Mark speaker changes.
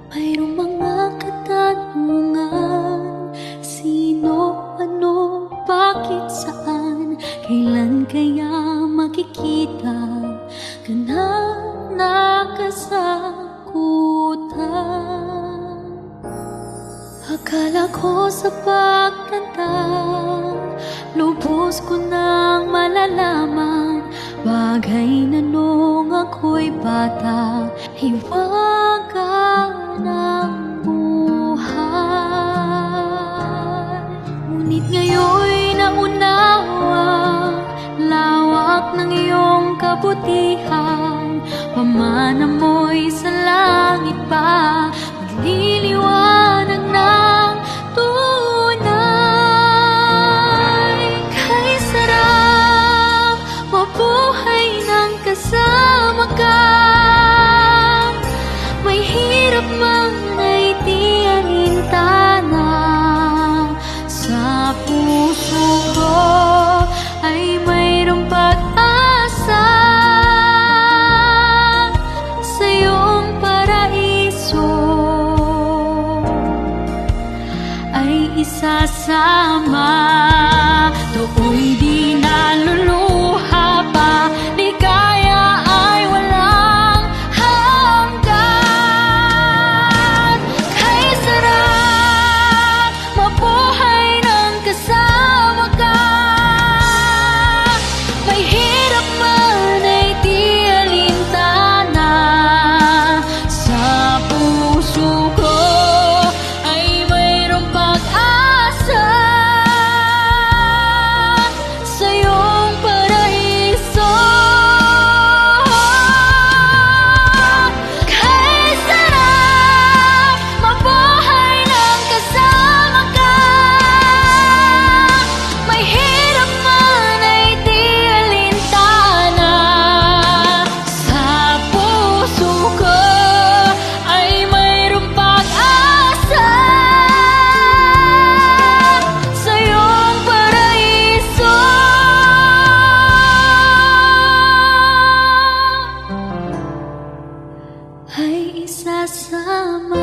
Speaker 1: Mayroong mga katanungan: sino, ano, bakit, saan? Kailan kaya makikita ka na nakasakutan? Akala ko sa pagkanta lubos ko nang malalaman bagay na nung ako'y bata, hiwaga ng buhay. Ngunit ngayon'y naunawa lawak ng iyong kabutihan. Pamana mo'y sa langit pa magliliwanag ng tunay. Kay sarap mabuhay ng kasama ka. May hirap man ay di alintana. Sa puso ko ay mayroong pag-asa. Sa iyong paraiso ay isasama. Do'y di naluluha pa, ligaya ay walang hanggan. Kay sarap mabuhay ng kasama ka. May hirap man ay di alintana. Sa puso ko ay mayroong pag-asa. Sa iyong paraiso kay sarap mabuhay ng kasama ka. May hirap man ay di alintana. Sa puso ko ay mayroong pag-asa. Sa iyong paraiso ay isasama.